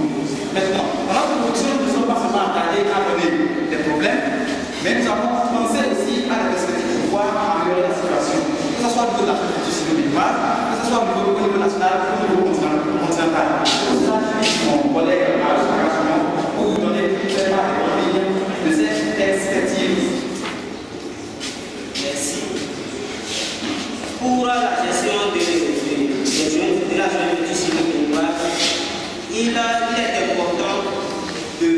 Maintenant, pendant que nous ne sommes pas seulement attardés à donner des problèmes, mais nous avons pensé aussi à la perspective de pouvoir améliorer la situation, que ce soit au niveau de la culture chino-béninoise, que ce soit au niveau national, ou au niveau continental. C'est pour ça que mon collègue a l'occasion pour vous donner clairement des grandes lignes de cette perspective. Merci. Pour la gestion de la jeunesse chino-béninoise, il est important de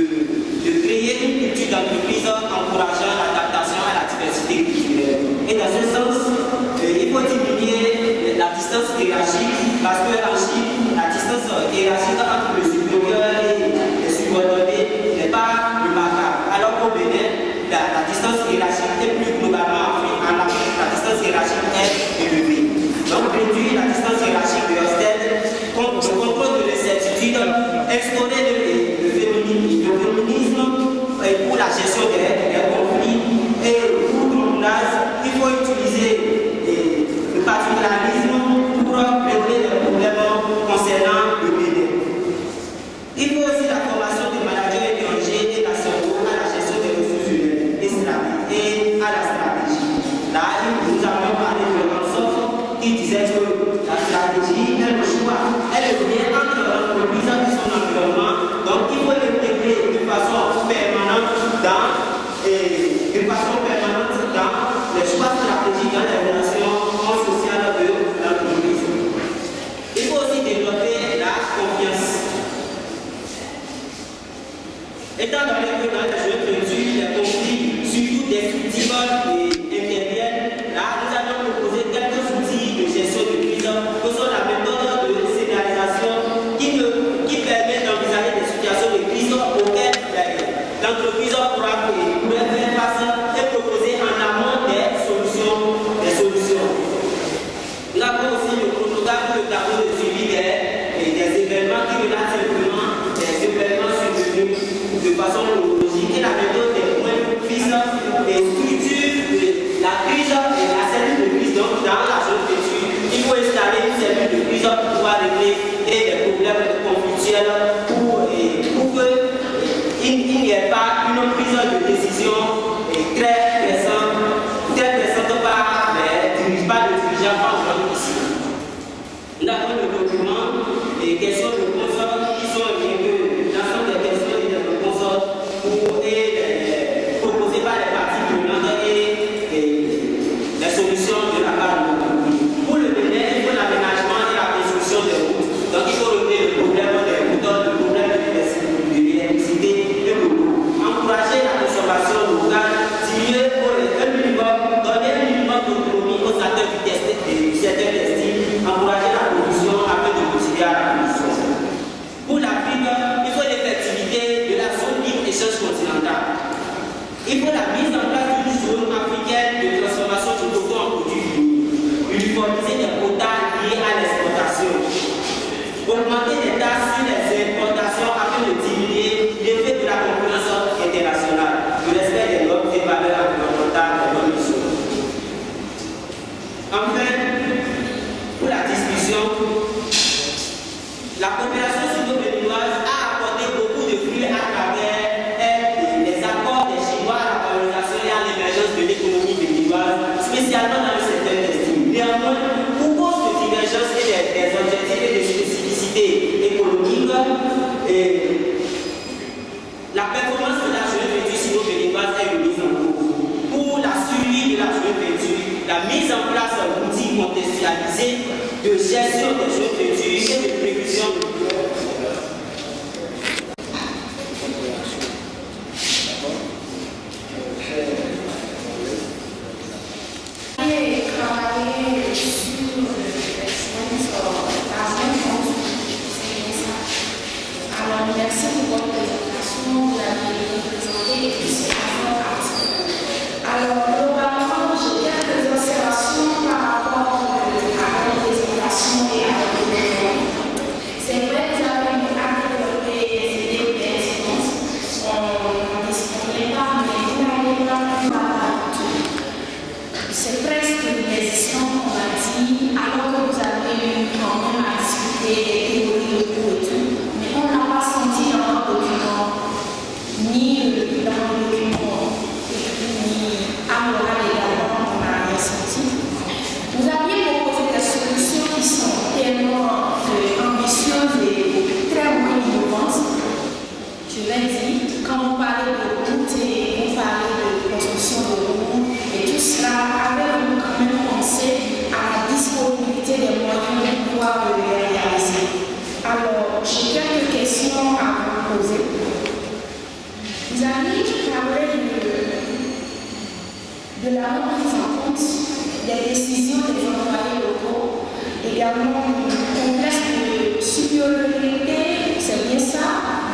créer une culture d'entreprise encourageant l'adaptation à la diversité culturelle. Et dans ce sens, il faut diminuer la distance hiérarchique, parce que en Chine, la distance hiérarchique entre le supérieur et les subordonnés n'est pas remarquable. Alors qu'au Bénin, la distance hiérarchique est plus globalement en Afrique, la distance hiérarchique est élevée. Donc réduire la distance hiérarchique de Hostel, le contrôle de l'incertitude, instaurer le féminisme pour la gestion des conflits et pour il faut utiliser le particularisme pour régler les problèmes concernant le Bénin. Il faut aussi la formation des managers étrangers et nationaux à la gestion des ressources humaines et à la stratégie. Là, nous avons parlé de Ransoff qui disait que la stratégie le dirigeant pas aujourd'hui ici. Nous avons le document et questions de consort qui sont liées que l'ensemble des questions de consort proposées par les parties prenantes et les solutions de la part de l'autorité. Pour le Bénin, il faut l'aménagement et la construction des routes. Donc il faut régler le problème des routes, le problème de l'électricité et de l'eau. Encourager la consommation locale, diminuer un minimum, donner un minimum d'autonomie aux acteurs du secteur textile, encourager la production afin de considérer à la production. Pour l'Afrique, il faut l'effectivité de la zone libre-échange continentale. Il faut la mise en place d'une zone africaine de transformation du coton en produits finis, uniformiser les quotas liés à l'exportation, augmenter les taxes sur les importations afin de diminuer l'effet de la concurrence internationale, le respect des normes et valeurs environnementales des bonnes missions. Enfin, pour la discussion, la coopération sino-béninoise a apporté beaucoup de fruits à travers les accords des Chinois à la valorisation et à l'émergence de l'économie béninoise, spécialement dans le secteur textile. Néanmoins, pour cause de divergence et des objectifs et des spécificités économiques, la performance de la journée vétue sino-béninoise est remise en cause. Pour la suivi de la journée vétue, la mise en place d'outils contextualisés de gestion des journées vétues et de prévision de merci pour votre présentation, vous avez présenté et puis c'est alors, globalement, j'ai quelques observations par rapport à la présentation et à votre développement. C'est vrai que vous avez développé des idées pertinentes, on ne disponible pas, mais vous n'avez pas pu avoir tout. C'est presque inexistant, on a dit, alors que vous avez eu quand même à discuter des théories locaux et tout, mais on n'a pas senti dans le document, ni dans le document, ni à l'oral également, on n'a rien senti. Vous aviez proposé des solutions qui sont tellement ambitieuses et très moins innovantes. Je l'ai dit, quand vous parlez de route et vous parlez de construction de route et tout cela, avez-vous quand même pensé à la disponibilité des moyens de pouvoir le réaliser? Alors, j'ai quelques questions à vous poser. Vous avez parlé de la prise en compte des décisions des employés locaux, également du complexe de supériorité, c'est bien ça,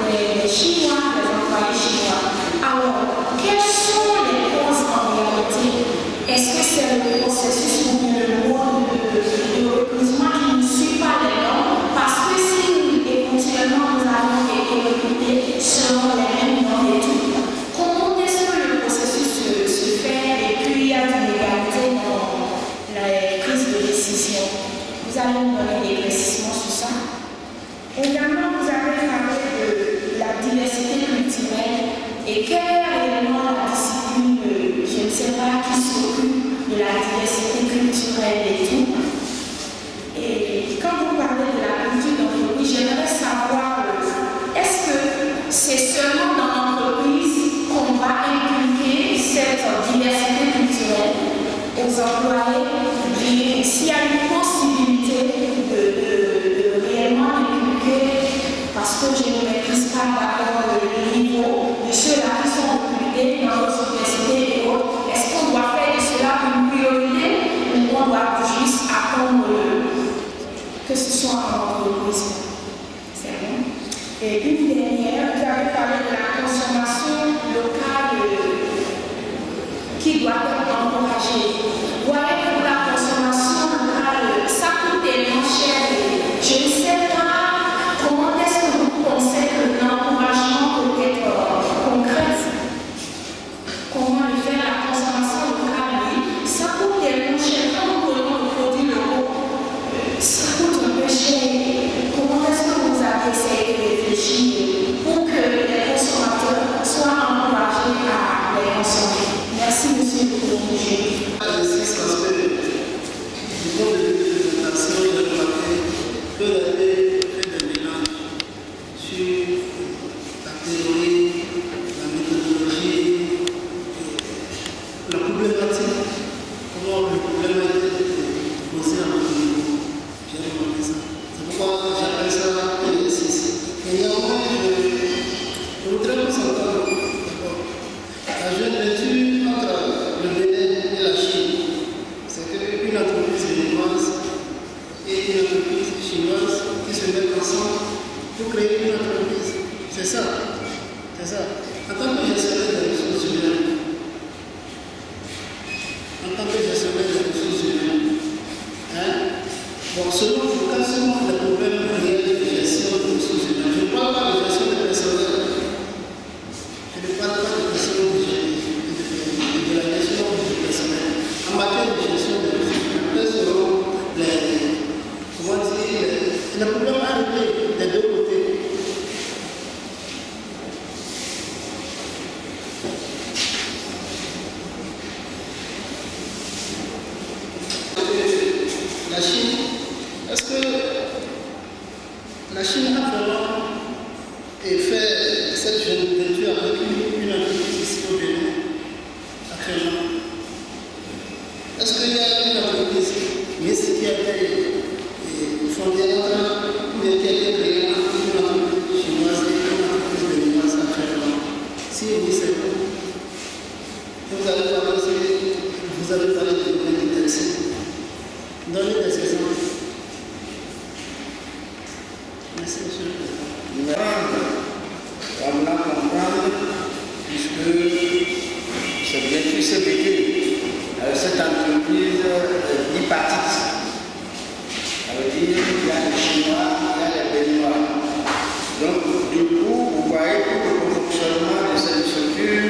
des Chinois, des employés chinois. Alors, quelles sont les causes en réalité? Est-ce que c'est le processus ou le mode de recrutement qui ne suit pas les normes? Parce que si éventuellement nous avons été recrutés selon les mêmes normes et tout, comment est-ce que le processus se fait et puis il y a une égalité dans les prises de décision? Vous allez nous donner des précisions sur ça. Également, vous avez parlé de la diversité culturelle et quelle est réellement la discipline, je ne sais pas, qui s'occupe de la diversité culturelle et tout. Et quand vous parlez de la culture d'entreprise, j'aimerais savoir, est-ce que c'est seulement dans l'entreprise qu'on va inculquer cette diversité culturelle aux employés, et s'il y a une possibilité de réellement inculquer, parce que je ne maîtrise pas d'abord le niveau de ceux-là qui sont recrutés dans nos universités et autres, est-ce qu'on doit faire de cela une priorité ou on doit juste attendre que ce soit en entreprise? C'est bon. Et une dernière, vous avez parlé de la consommation locale qui doit être encouragée. Voyez, pour la consommation locale, ça coûte tellement cher. Je ne sais pas comment est-ce que vous pensez que l'encouragement peut être concret. Comment le faire, la consommation locale, oui, ça coûte tellement cher. Quand nous prenons le produit local, ça coûte un peu cher. Comment est-ce que vous avez essayé de réfléchir pour que les consommateurs soient encouragés à les consommer? Merci, monsieur le Président. Durant les présentations, j'ai remarqué que vous avez fait des mélanges sur la théorie, la méthodologie, la problématique, comment le problème a été posé à notre niveau. J'ai remarqué ça. C'est pourquoi j'appelle ça l'exercice. Et néanmoins, je voudrais vous entendre. La jeune étude entre le Bénin et la Chine, c'est qu'une entreprise béninoise et une entreprise chinoise qui se mettent ensemble pour créer une entreprise. C'est ça. C'est ça. En tant que gestionnaire des ressources humaines, bon, selon vous, quels sont les problèmes réels de gestion des ressources humaines? Je ne parle pas de gestion des personnels. Je ne parle pas de gestion de la gestion du personnel. En matière de gestion des ressources humaines, quels seront les problèmes à régler des deux côtés? La Chine, est-ce que la Chine a vraiment fait cette jeune aventure avec une entreprise ici au Bénin actuellement? Est-ce qu'il y a une entreprise qui a été fondée ou bien qui a été créée entre une entreprise chinoise et une entreprise béninoise actuellement? Si oui, c'est vous. Vous avez parlé de domaine du taxi. Donnez des exemples. Merci, monsieur le Président. On l'a comprendre, puisque c'est bien sûr c'est que cette entreprise bipartite. Ça veut dire qu'il y a les Chinois, il y a les Béninois. Donc, du coup, vous voyez que pour le fonctionnement de cette structure,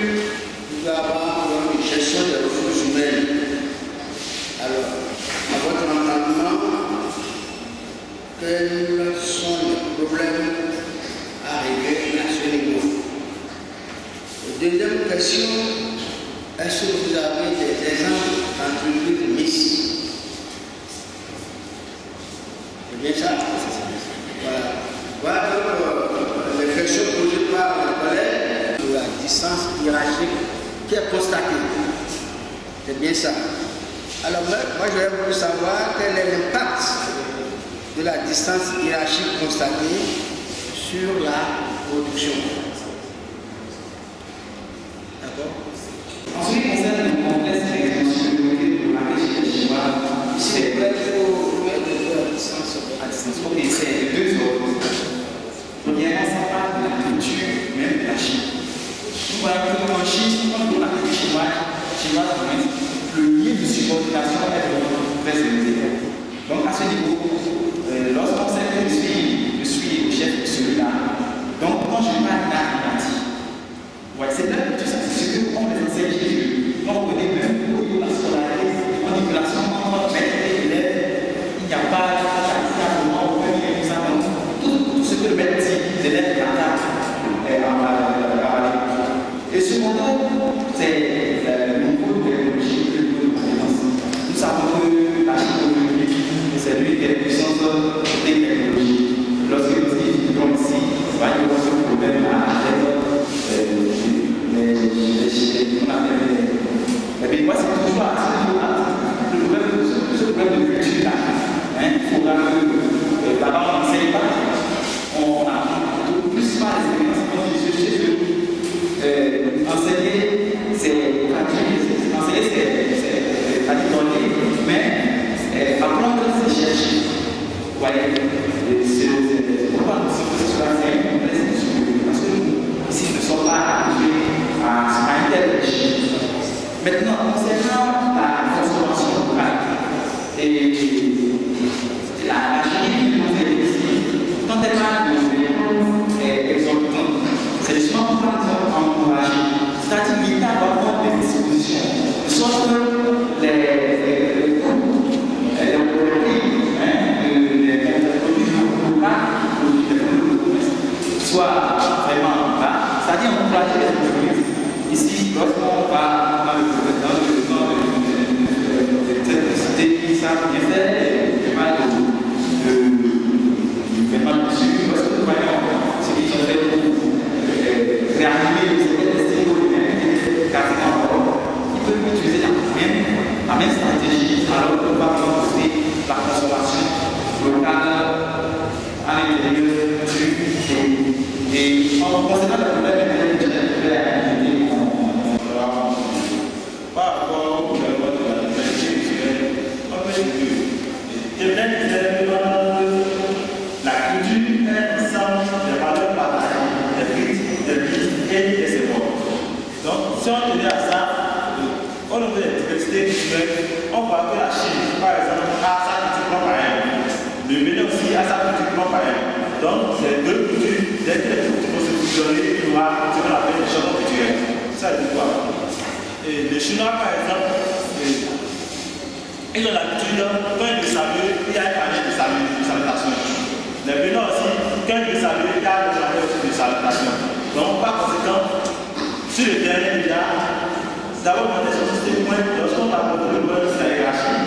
nous avons une gestion des ressources humaines. Alors, à votre entendement, quels sont les problèmes à régler à ce niveau? Deuxième question, est-ce que vous avez des exemples d'entreprises mixtes? C'est bien ça? Voilà. Voilà les questions posées par le collègue de la distance hiérarchique qui est constatée. C'est bien ça. Alors moi, j'aurais voulu savoir quel est l'impact de la distance hiérarchique constatée sur la production. D'accord? En ce qui concerne le complexe d'expansion de la région chinoise, c'est vrai qu'il faut mettre à distance. Ok, c'est deux ordres. Premièrement, ça parle de la culture même de la Chine. Nous voyons qu'en Chine, quand on a la culture chinoise, le lien de subordination est vraiment très élevé. Donc à ce niveau, lorsqu'on sait que je suis le chef de celui-là, donc quand je parle d'arithmétique, ouais, c'est là tout ça, c'est ce qu'on les enseigne. Quand on connaît même où il y a la scolarité, on dit que la entre maître et élève, il n'y a pas de moment où il y a tout ça. Tout ce que le maître dit, l'élève et ce moment, c'est le niveau de technologie, le niveau de compétence. Nous savons que la Chine, c'est lui qui est la puissance des technologies. Lorsque nous disons ici, il va y avoir ce problème à mais moi, c'est toujours à ce niveau-là, ce problème de culture là. Il faudra que là-bas, on n'enseigne pas. On apprend plus par les expériences chez eux. Enseigner, c'est enseigner, c'est pas donner, mais apprendre, c'est chercher. Vous voyez, c'est pourquoi nous sommes sur la scène, parce que nous, ici, ne sommes pas habitués à interagir. Maintenant, concernant la transformation locale, et la Chine, quand elle parle de exorbitant, c'est justement pour encourager. C'est-à-dire que l'État va prendre des dispositions, de sorte que les produits soient vraiment bas, c'est-à-dire encourager les entreprises. Ici, lorsqu'on va dans le cette cité, ça bien fait, Quelqu'un disait que la culture est l'ensemble des valeurs partagées, des rites, des vies et des symboles. Donc, si on tenait à ça, au niveau des diversités culturelles, on voit que la Chine, par exemple, a sa culture propre à elle. Le Bénin aussi a sa culture propre à elle. Donc, ces deux cultures, dès que les cultures vont se fusionner, il y aura ce qu'on appelle les changements culturels. Ça veut dire quoi? Et les Chinois, par exemple, ils ont la culture, quand ils le saluent, il y a une manière de salutation. Les Bénins aussi, quand ils le saluent, il y a une manière de salutation. Donc, par conséquent, sur le terrain, il y a d'abord monter sur ce point, lorsqu'on va monter le point de la hiérarchie.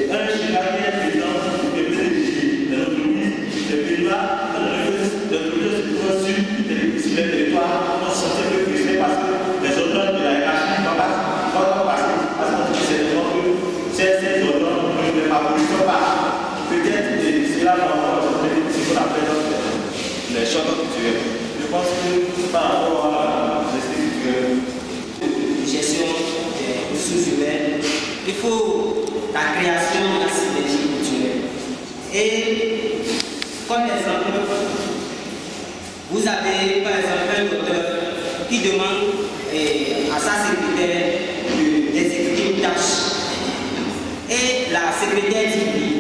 Un Chinois qui est président du PPCJ, de notre pays, le Pays-Bas, de notre sur les territoires, on se sentait peu frustré parce que les auteurs de la hiérarchie vont passer parce qu'on dit ces auteurs ne les favorisent pas. Peut-être c'est là qu'on ce qu'on appelle les changements culturels. Je pense que par rapport à l'esprit culturel, gestion des ressources humaines, il faut la création de la synergie culturelle. Et comme exemple, vous avez par exemple un auteur qui demande à sa secrétaire d'exécuter une tâche. Et la secrétaire dit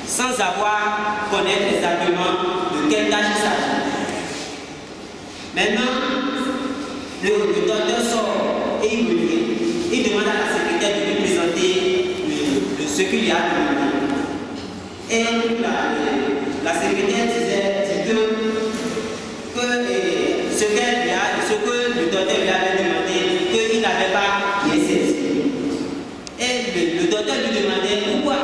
sans avoir connaître les arguments de quelle tâche il s'agit. Maintenant, le docteur sort et il revient. Il demande à la secrétaire de lui présenter ce qu'il y a de lui. Et la secrétaire dit que ce que le docteur lui avait demandé, qu'il n'avait pas bien saisi. Et le docteur lui demandait pourquoi.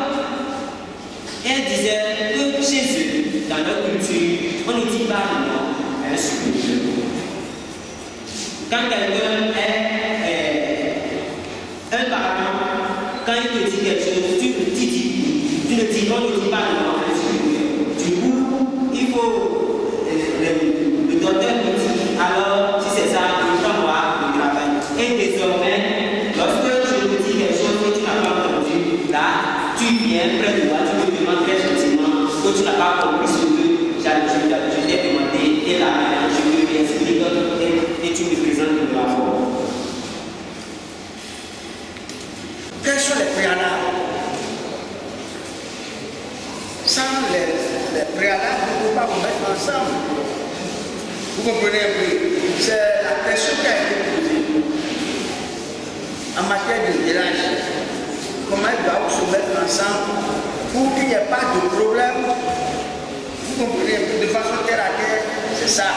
Elle disait que chez eux, dans leur culture, on ne dit pas non à un supérieur. Quand quelqu'un est un parent, quand il te dit quelque chose, tu ne dis pas non à un supérieur. Du coup, il faut le docteur me dit alors si c'est ça, il faut moi le travail. Et désormais, lorsque je te dis quelque chose que tu n'as pas entendu, là, tu viens près de moi, tu me demandes très gentiment que tu n'as pas compris ce que je t'ai demandé, et là, je te l'explique et tu me présentes le rapport. Quels sont les préalables? Sans les préalables, on ne peut pas vous mettre ensemble. Vous comprenez un peu? C'est la question qui a été posée en matière de village. Comment ils doivent se mettre ensemble pour qu'il n'y ait pas de problème. Vous comprenez un peu? De façon terre à terre, c'est ça.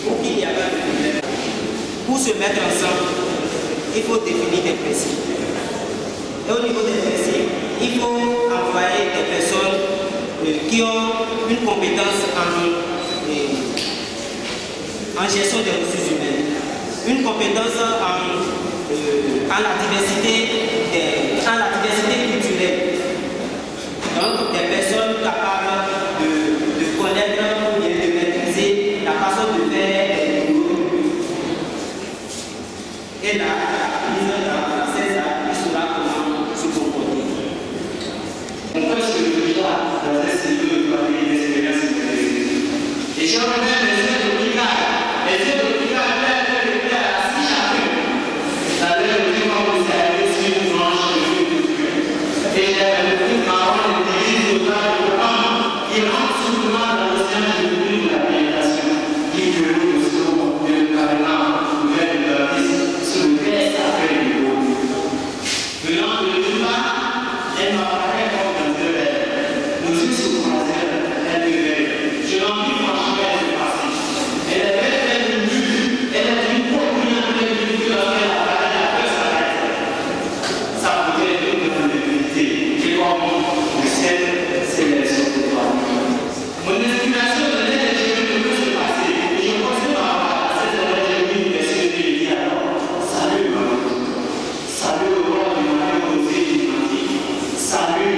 Pour qu'il n'y ait pas de problème. Pour se mettre ensemble, il faut définir des principes. Et au niveau des principes, il faut envoyer des personnes qui ont une compétence en gestion des ressources humaines, une compétence en la diversité culturelle. Donc des personnes capables de connaître ou bien de maîtriser la façon de faire des boulot. Et là, dans 16 ans, il saura comment se comporter. On peut se retrouver dans un studio de parler des expériences de et je reviens les yeux d'hôpital. Les yeux d'hôpital peuvent être à 6 chacun. C'est-à-dire le climat où c'est arrivé sur une branche de l'eau. Et le petit marron de l'église locale de Pam, il rentre souvent dans l'océan de la végétation. Il peut nous aussi carrément ouvert de la liste sur le test après les eaux. Venant de l'Upa, elle m'apparaît comme dans deux verres. Nos yeux se croisèrent, elle me verrait. Je l'en dis franchement, elle est passée. Elle avait fait une lutte, elle a dit pour rien de lutte lorsqu'elle apparaît, la peur s'arrête. Ça pouvait être une grande vérité. Et comme le ciel, c'est les autres de toi. Mon estimation de l'aide de Jésus ne peut se passer. Et je pense que par rapport à cette heure, j'ai mis une question qui lui dit alors, salut maman. Salut au roi du mari osé du mari. Salut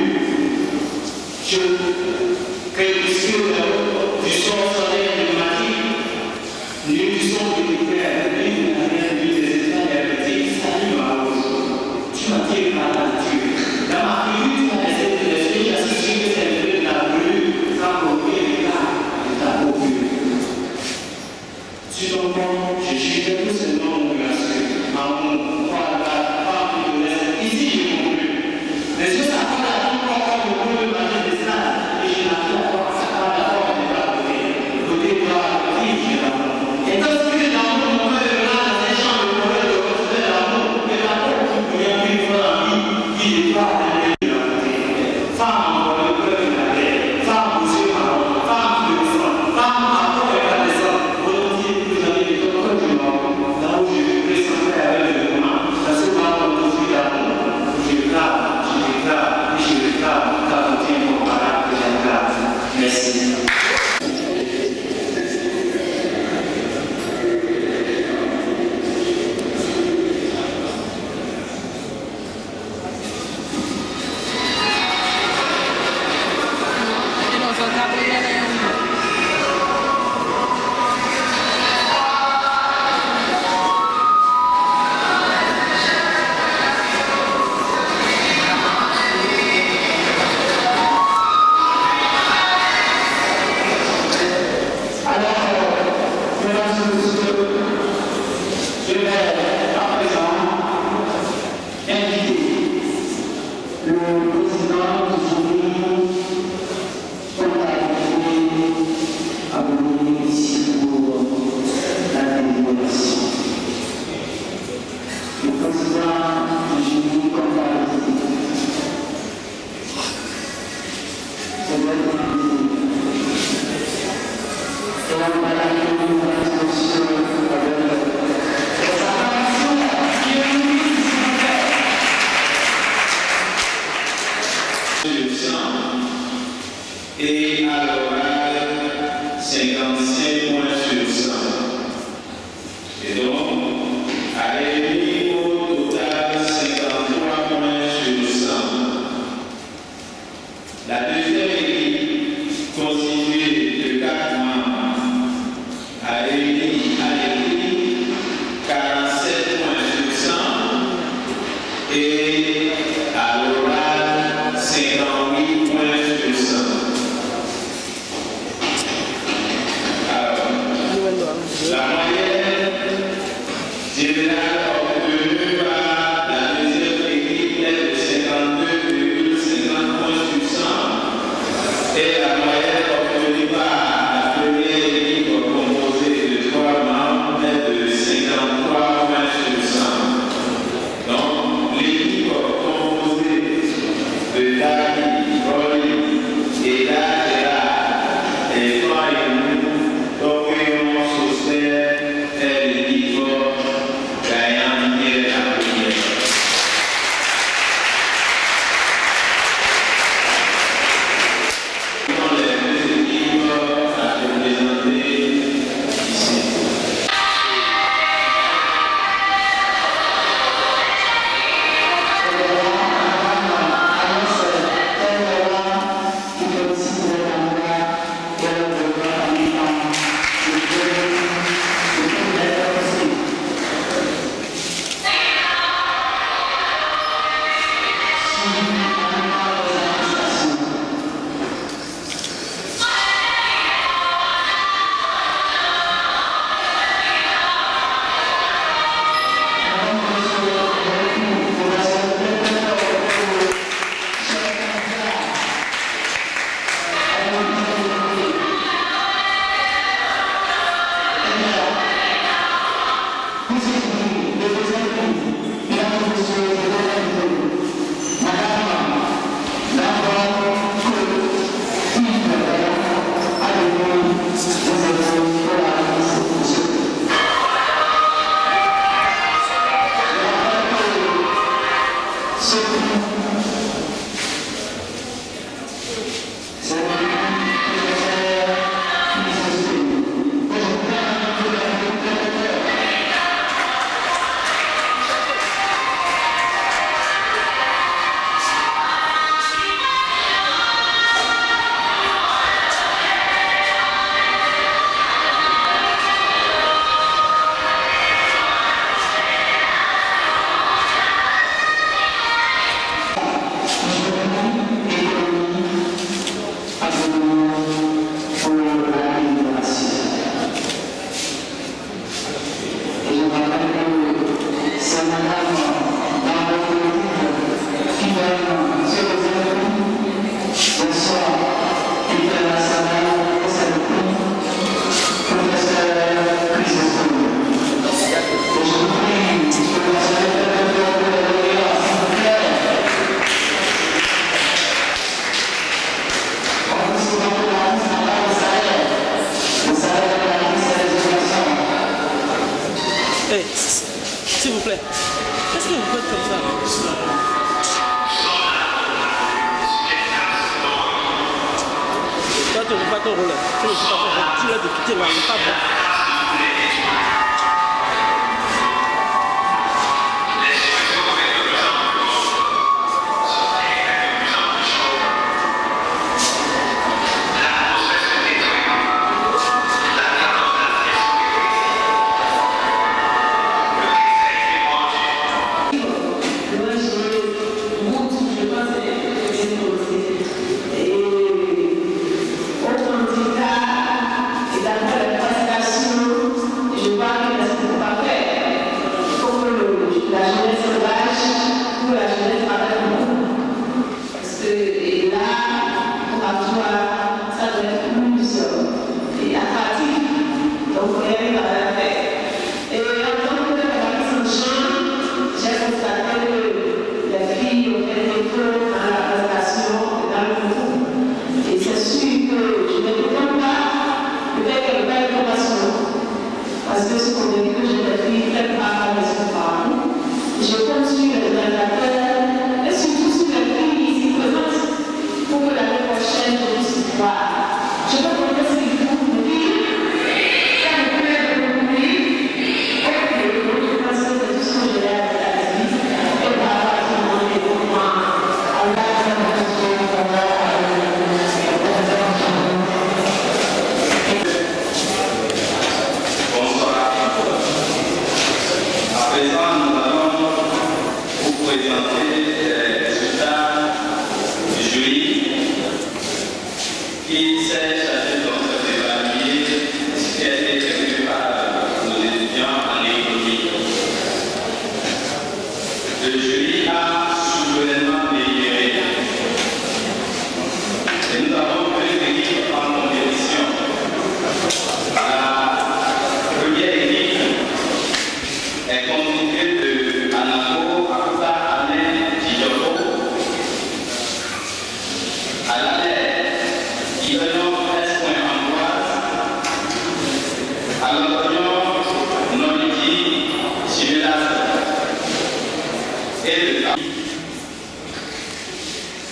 Et à l'oral, 55 points sur 100. Et donc, à l'écrit, au total, 53 points sur 100. La deuxième équipe, constituée de 4 membres, a réuni à l'écrit 47 points sur 100 et à l'oral 58 points sur 100. La moyenne générale obtenue par la deuxième équipe est de 52,50 points sur 100 et la moyenne obtenue par la première équipe composée de 3 membres est de 53 points sur 100. Donc l'équipe composée de Dani, Rolly et Dajera est ton rôle. Tu ne joues pas ton rôle. Tu l'as de quitter là, c'est pas bon.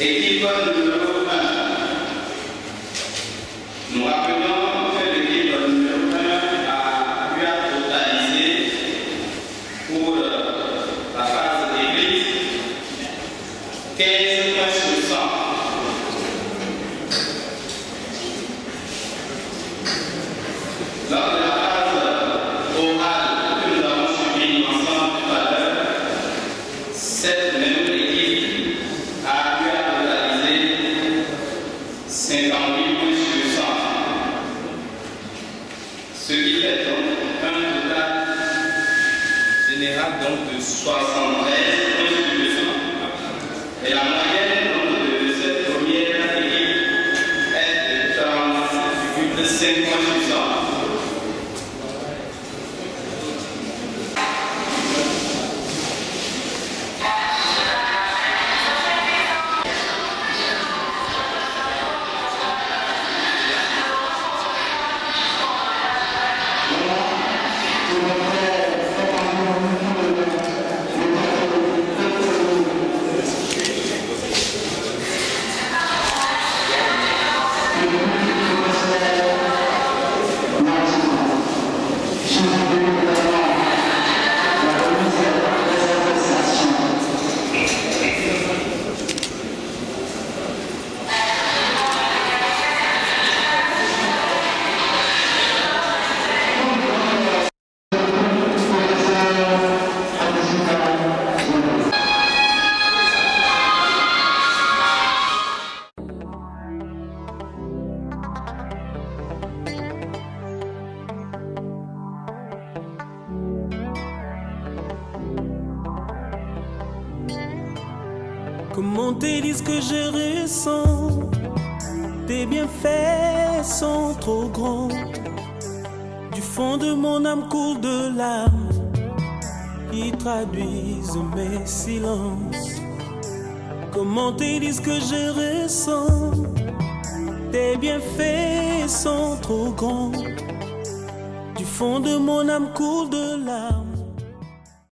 Équipe numéro 1. Nous rappelons que l'équipe numéro 1 a pu totaliser pour la phase élite 15 points sur 100. Lors de la phase orale que nous avons suivie ensemble tout à l'heure, cette même équipe a pu totaliser 58 points sur 100. Ce qui fait donc un total général donc de 73 points sur 100. Et la moyenne donc, de cette première équipe est de 36,5 points sur 100. Comment te dire ce que je ressens? Tes bienfaits sont trop grands. Du fond de mon âme coule de larmes qui traduisent mes silences. Comment te dire ce que je ressens? Tes bienfaits sont trop grands. Du fond de mon âme coule de larmes.